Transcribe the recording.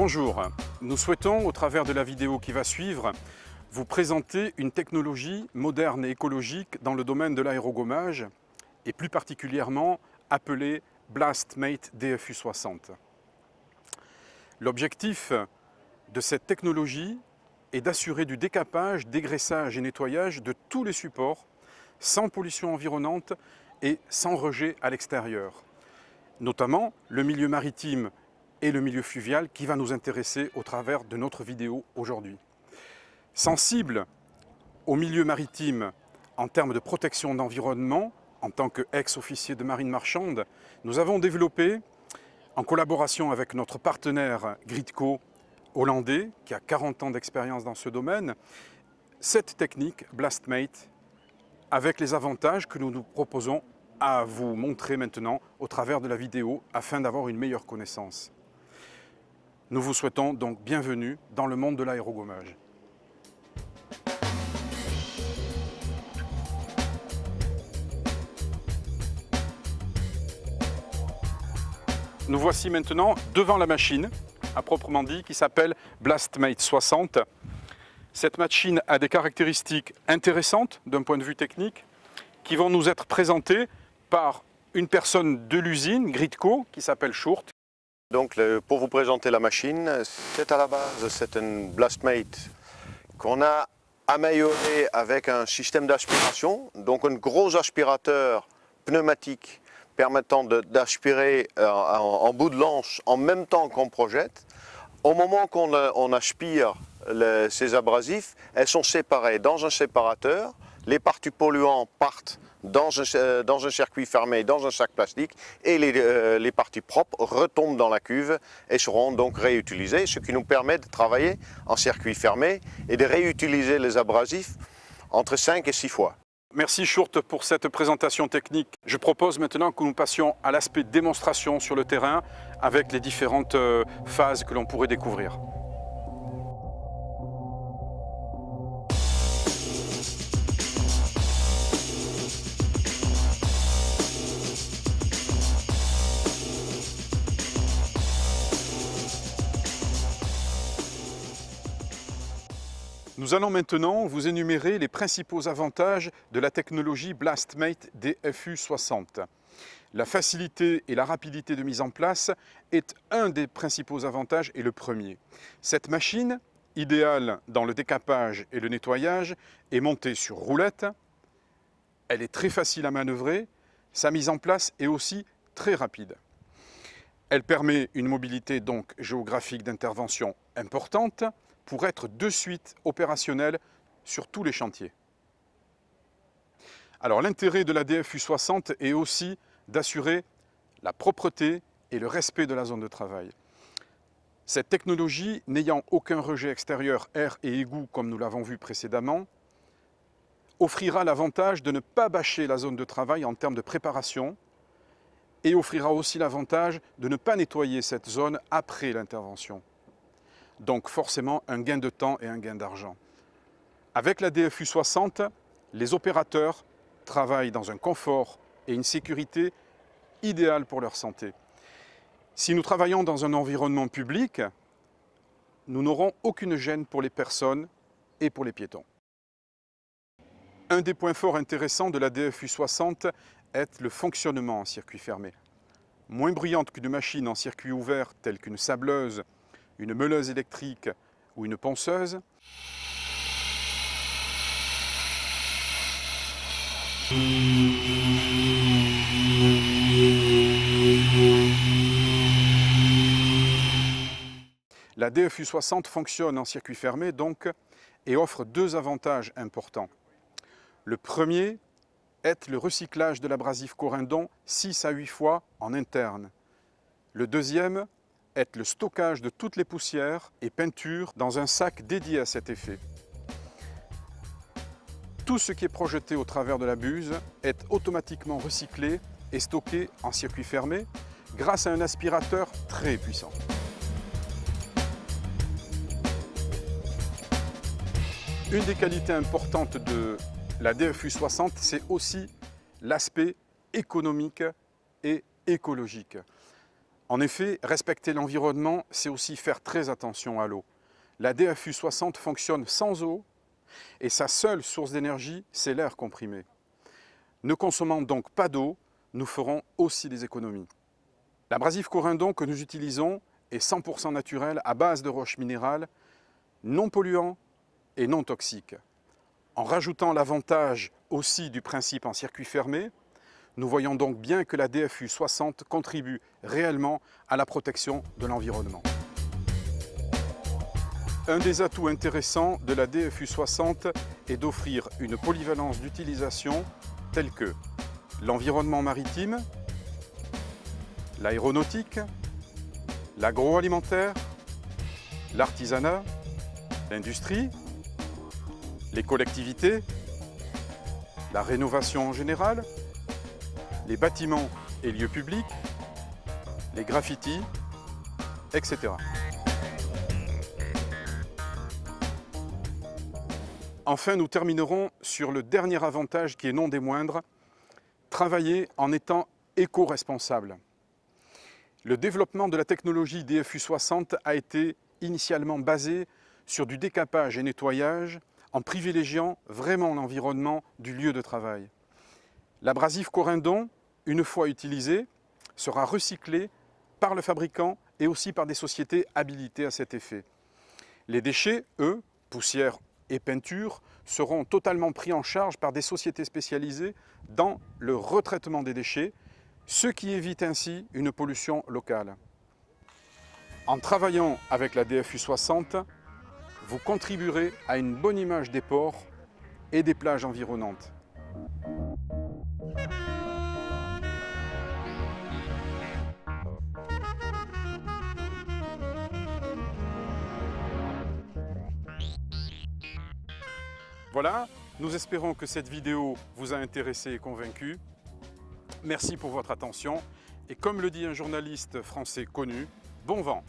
Bonjour, nous souhaitons, au travers de la vidéo qui va suivre, vous présenter une technologie moderne et écologique dans le domaine de l'aérogommage et plus particulièrement appelée BlastMate DFU60. L'objectif de cette technologie est d'assurer du décapage, dégraissage et nettoyage de tous les supports sans pollution environnante et sans rejet à l'extérieur, notamment le milieu maritime et le milieu fluvial qui va nous intéresser au travers de notre vidéo aujourd'hui. Sensible au milieu maritime en termes de protection d'environnement, en tant qu'ex-officier de marine marchande, nous avons développé, en collaboration avec notre partenaire Gridco hollandais, qui a 40 ans d'expérience dans ce domaine, cette technique BlastMate avec les avantages que nous nous proposons à vous montrer maintenant au travers de la vidéo afin d'avoir une meilleure connaissance. Nous vous souhaitons donc bienvenue dans le monde de l'aérogommage. Nous voici maintenant devant la machine, à proprement dit, qui s'appelle BlastMate 60. Cette machine a des caractéristiques intéressantes d'un point de vue technique qui vont nous être présentées par une personne de l'usine, Gridco, qui s'appelle Sjoerd. Donc pour vous présenter la machine, c'est à la base c'est une BlastMate qu'on a amélioré avec un système d'aspiration, donc un gros aspirateur pneumatique permettant d'aspirer en bout de lance en même temps qu'on projette. Au moment qu'on aspire ces abrasifs, elles sont séparées dans un séparateur, les parties polluantes partent dans un circuit fermé, dans un sac plastique, et les parties propres retombent dans la cuve et seront donc réutilisées, ce qui nous permet de travailler en circuit fermé et de réutiliser les abrasifs entre 5 et 6 fois. Merci Sjoerd pour cette présentation technique. Je propose maintenant que nous passions à l'aspect démonstration sur le terrain avec les différentes phases que l'on pourrait découvrir. Nous allons maintenant vous énumérer les principaux avantages de la technologie BlastMate DFU60. La facilité et la rapidité de mise en place est un des principaux avantages et le premier. Cette machine, idéale dans le décapage et le nettoyage, est montée sur roulette. Elle est très facile à manœuvrer. Sa mise en place est aussi très rapide. Elle permet une mobilité donc géographique d'intervention importante, pour être de suite opérationnel sur tous les chantiers. Alors l'intérêt de la DFU60 est aussi d'assurer la propreté et le respect de la zone de travail. Cette technologie, n'ayant aucun rejet extérieur, air et égout comme nous l'avons vu précédemment, offrira l'avantage de ne pas bâcher la zone de travail en termes de préparation et offrira aussi l'avantage de ne pas nettoyer cette zone après l'intervention. Donc forcément un gain de temps et un gain d'argent. Avec la DFU60, les opérateurs travaillent dans un confort et une sécurité idéale pour leur santé. Si nous travaillons dans un environnement public, nous n'aurons aucune gêne pour les personnes et pour les piétons. Un des points forts intéressants de la DFU60 est le fonctionnement en circuit fermé. Moins bruyante qu'une machine en circuit ouvert telle qu'une sableuse, une meuleuse électrique ou une ponceuse, la DFU60 fonctionne en circuit fermé donc et offre deux avantages importants. Le premier est le recyclage de l'abrasif corindon 6 à 8 fois en interne. Le deuxième est le stockage de toutes les poussières et peintures dans un sac dédié à cet effet. Tout ce qui est projeté au travers de la buse est automatiquement recyclé et stocké en circuit fermé grâce à un aspirateur très puissant. Une des qualités importantes de la DFU60, c'est aussi l'aspect économique et écologique. En effet, respecter l'environnement, c'est aussi faire très attention à l'eau. La DFU 60 fonctionne sans eau et sa seule source d'énergie, c'est l'air comprimé. Ne consommant donc pas d'eau, nous ferons aussi des économies. L'abrasif Corindon que nous utilisons est 100% naturel à base de roches minérales, non polluant et non toxique. En rajoutant l'avantage aussi du principe en circuit fermé, nous voyons donc bien que la DFU 60 contribue réellement à la protection de l'environnement. Un des atouts intéressants de la DFU 60 est d'offrir une polyvalence d'utilisation telle que l'environnement maritime, l'aéronautique, l'agroalimentaire, l'artisanat, l'industrie, les collectivités, la rénovation en général, les bâtiments et lieux publics, les graffitis, etc. Enfin, nous terminerons sur le dernier avantage qui est non des moindres, travailler en étant éco-responsable. Le développement de la technologie DFU 60 a été initialement basé sur du décapage et nettoyage en privilégiant vraiment l'environnement du lieu de travail. L'abrasif Corindon, une fois utilisé, sera recyclé par le fabricant et aussi par des sociétés habilitées à cet effet. Les déchets, eux, poussière et peinture, seront totalement pris en charge par des sociétés spécialisées dans le retraitement des déchets, ce qui évite ainsi une pollution locale. En travaillant avec la DFU 60, vous contribuerez à une bonne image des ports et des plages environnantes. Voilà, nous espérons que cette vidéo vous a intéressé et convaincu. Merci pour votre attention et comme le dit un journaliste français connu, bon vent!